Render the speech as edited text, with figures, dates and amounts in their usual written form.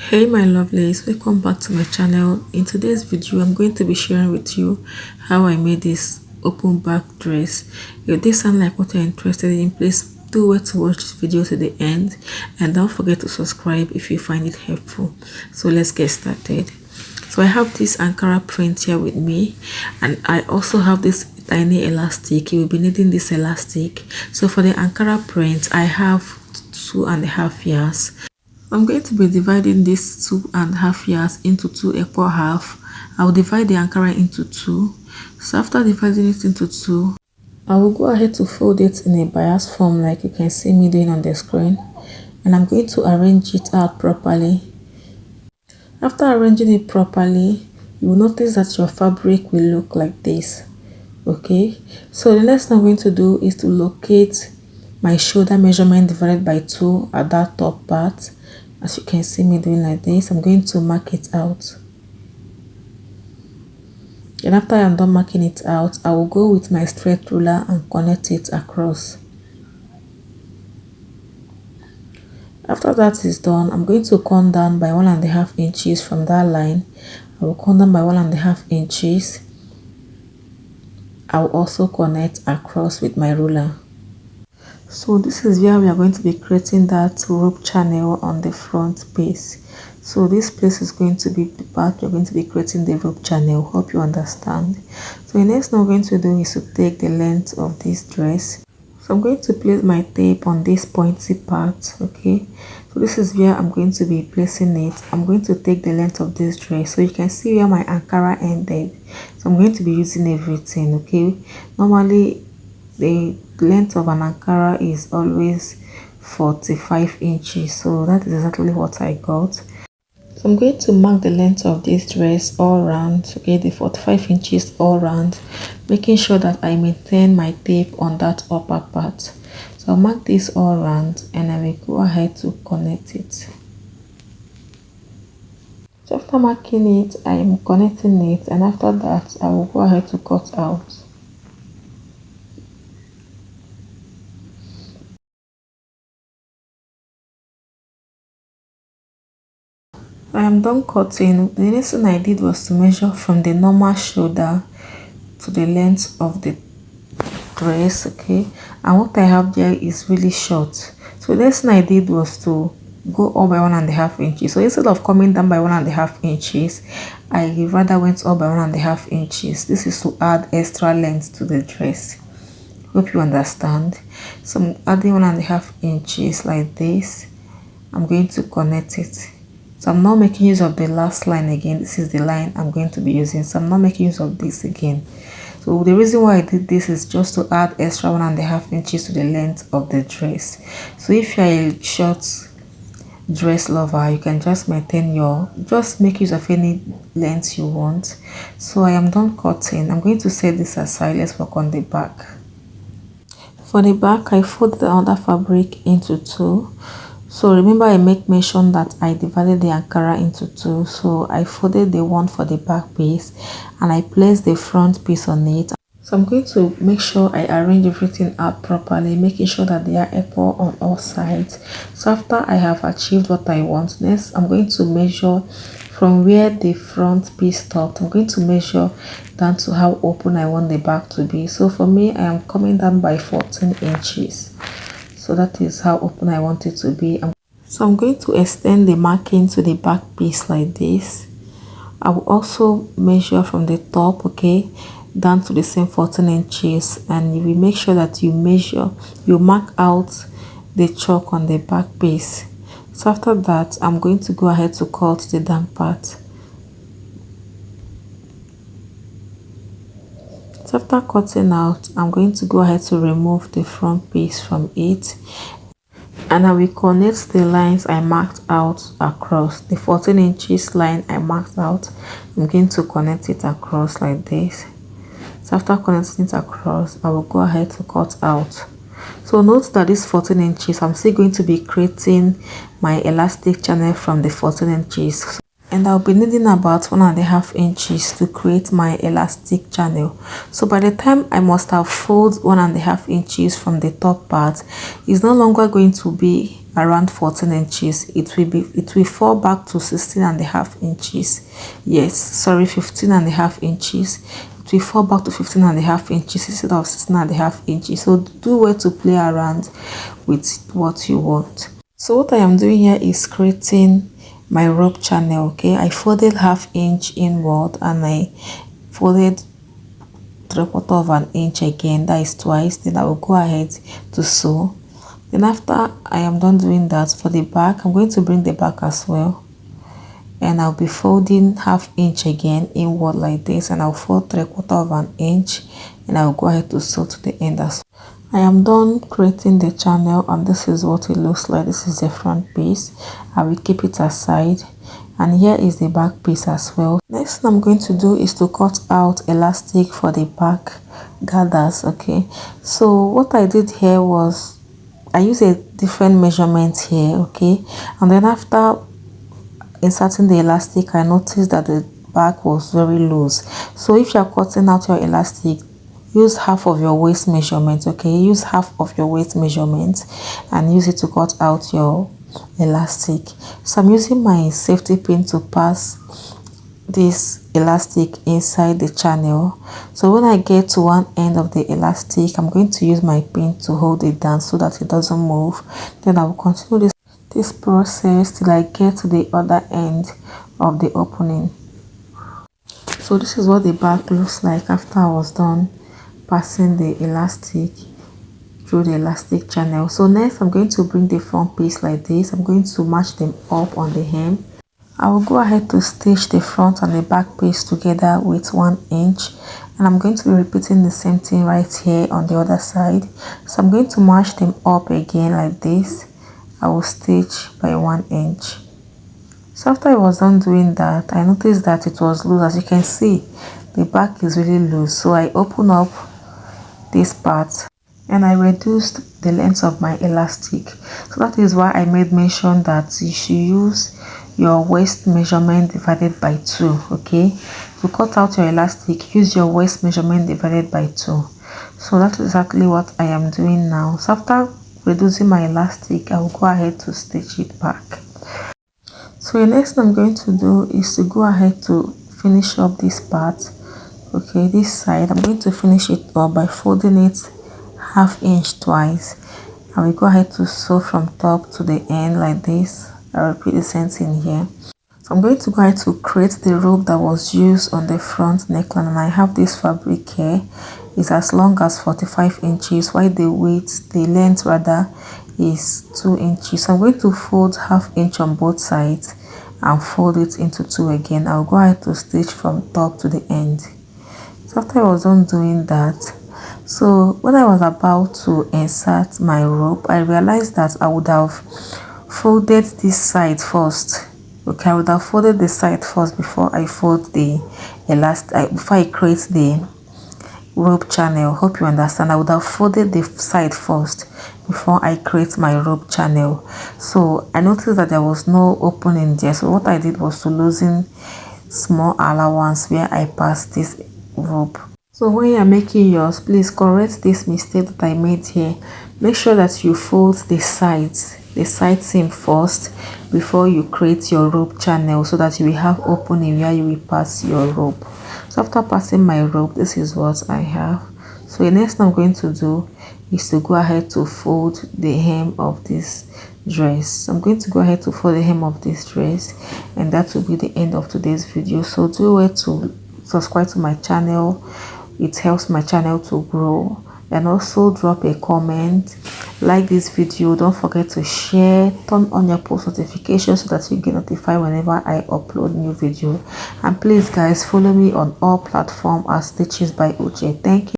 Hey my lovelies, welcome back to my channel. In today's video I'm going to be sharing with you how I made this open back dress. If this sounds like what you're interested in, please do wait to watch this video to the end, and don't forget to subscribe if you find it helpful. So let's get started. So I have this Ankara print here with me, and I also have this tiny elastic. You will be needing this elastic. So for the Ankara print I have 2.5 yards. I'm going to be dividing this 2.5 yards into 2 equal half. I'll divide the Ankara into 2. So after dividing it into 2, I will go ahead to fold it in a bias form like you can see me doing on the screen. And I'm going to arrange it out properly. After arranging it properly, you will notice that your fabric will look like this. Okay, so the next thing I'm going to do is to locate my shoulder measurement divided by 2 at that top part. As you can see me doing like this, I'm going to mark it out. And after I'm done marking it out, I will go with my straight ruler and connect it across. After that is done, I'm going to come down by 1.5 inches from that line. I will come down by 1.5 inches. I will also connect across with my ruler. So this is where we are going to be creating that rope channel on the front piece. So this place is going to be the part we're going to be creating the rope channel. Hope you understand. So the next thing we're going to do is to take the length of this dress. So I'm going to place my tape on this pointy part. Okay, so this is where I'm going to be placing it. I'm going to take the length of this dress, so you can see where my Ankara ended. So I'm going to be using everything. Okay, normally the length of an Ankara is always 45 inches, so that is exactly what I got. So I'm going to mark the length of this dress all round. Okay, the 45 inches all round, making sure that I maintain my tape on that upper part. So I'll mark this all round and I will go ahead to connect it. So after marking it, I am connecting it, and after that I will go ahead to cut out. I am done cutting. The next thing I did was to measure from the normal shoulder to the length of the dress. Okay, and what I have there is really short. So the next thing I did was to go up by 1.5 inches. So instead of coming down by 1.5 inches, I rather went up by 1.5 inches. This is to add extra length to the dress. Hope you understand. So I'm adding 1.5 inches like this. I'm going to connect it. So I'm not making use of the last line again. This is the line I'm going to be using. So I'm not making use of this again. So the reason why I did this is just to add extra 1.5 inches to the length of the dress. So if you're a short dress lover, you can just maintain just make use of any length you want. So I am done cutting. I'm going to set this aside. Let's work on the back. For the back, I fold the other fabric into 2. So remember, I make mention that I divided the Ankara into 2. So I folded the one for the back piece and I placed the front piece on it. So I'm going to make sure I arrange everything out properly, making sure that they are equal on all sides. So after I have achieved what I want, next I'm going to measure from where the front piece stopped. I'm going to measure down to how open I want the back to be. So for me, I am coming down by 14 inches. So that is how open I want it to be. So I'm going to extend the marking to the back piece like this. I will also measure from the top, okay, down to the same 14 inches, and you will make sure that you mark out the chalk on the back piece. So after that, I'm going to go ahead to cut the down part. So after cutting out, I'm going to go ahead to remove the front piece from it, and I will connect the lines I marked out across. The 14 inches line I marked out, I'm going to connect it across like this. So after connecting it across, I will go ahead to cut out. So note that this 14 inches, I'm still going to be creating my elastic channel from the 14 inches. and I'll be needing about 1.5 inches to create my elastic channel. So by the time I must have folded 1.5 inches from the top part, it's no longer going to be around 14 inches. It will fall back to 16.5 inches. Yes, sorry, 15.5 inches. It will fall back to 15.5 inches instead of 16.5 inches. So do well to play around with what you want. So what I am doing here is creating my rope channel. Okay, I folded 1/2 inch inward and I folded 3/4 inch again, that is twice. Then I will go ahead to sew. Then after I am done doing that, for the back, I'm going to bring the back as well, and I'll be folding 1/2 inch again inward like this, and I'll fold 3/4 inch, and I'll go ahead to sew to the end as well. I am done creating the channel, and this is what it looks like. This is the front piece. I will keep it aside, and here is the back piece as well. Next thing I'm going to do is to cut out elastic for the back gathers. Okay, so what I did here was I used a different measurement here. Okay, and then after inserting the elastic, I noticed that the back was very loose. So if you're cutting out your elastic, use half of your waist measurement. Okay, use half of your waist measurement and use it to cut out your elastic. So I'm using my safety pin to pass this elastic inside the channel. So when I get to one end of the elastic, I'm going to use my pin to hold it down so that it doesn't move. Then I will continue this process till I get to the other end of the opening. So this is what the back looks like after I was done passing the elastic through the elastic channel. So next I'm going to bring the front piece like this. I'm going to match them up on the hem. I will go ahead to stitch the front and the back piece together with 1 inch, and I'm going to be repeating the same thing right here on the other side. So I'm going to match them up again like this. I will stitch by 1 inch. So after I was done doing that, I noticed that it was loose. As you can see, the back is really loose. So I open up this part and I reduced the length of my elastic. So that is why I made mention that you should use your waist measurement divided by 2. Okay, to cut out your elastic, use your waist measurement divided by 2. So that's exactly what I am doing now. So after reducing my elastic, I will go ahead to stitch it back. So the next thing I'm going to do is to go ahead to finish up this part. Okay, this side I'm going to finish it up by folding it 1/2 inch twice. I will go ahead to sew from top to the end like this. I'll repeat the same thing here. So I'm going to go ahead to create the rope that was used on the front neckline, and I have this fabric here. It's as long as 45 inches, while the length rather is 2 inches. So I'm going to fold 1/2 inch on both sides and fold it into 2 again. I'll go ahead to stitch from top to the end. So after I was done doing that, so when I was about to insert my rope, I realized that I would have folded this side first. Okay, I would have folded the side first before I fold the elastic, before I create the rope channel. Hope you understand. I would have folded the side first before I create my rope channel. So I noticed that there was no opening there. So what I did was to loosen small allowance where I passed this rope. So when you are making yours, please correct this mistake that I made here. Make sure that you fold the side seam first before you create your rope channel, so that you will have opening where you will pass your rope. So after passing my rope, this is what I have. So the next thing I'm going to do is to go ahead to fold the hem of this dress. I'm going to go ahead to fold the hem of this dress, and that will be the end of today's video. So do well to subscribe to my channel. It helps my channel to grow, and also drop a comment, like this video, don't forget to share, turn on your post notifications so that you get notified whenever I upload new video. And please guys, follow me on all platforms as Stitches by Uche. Thank you.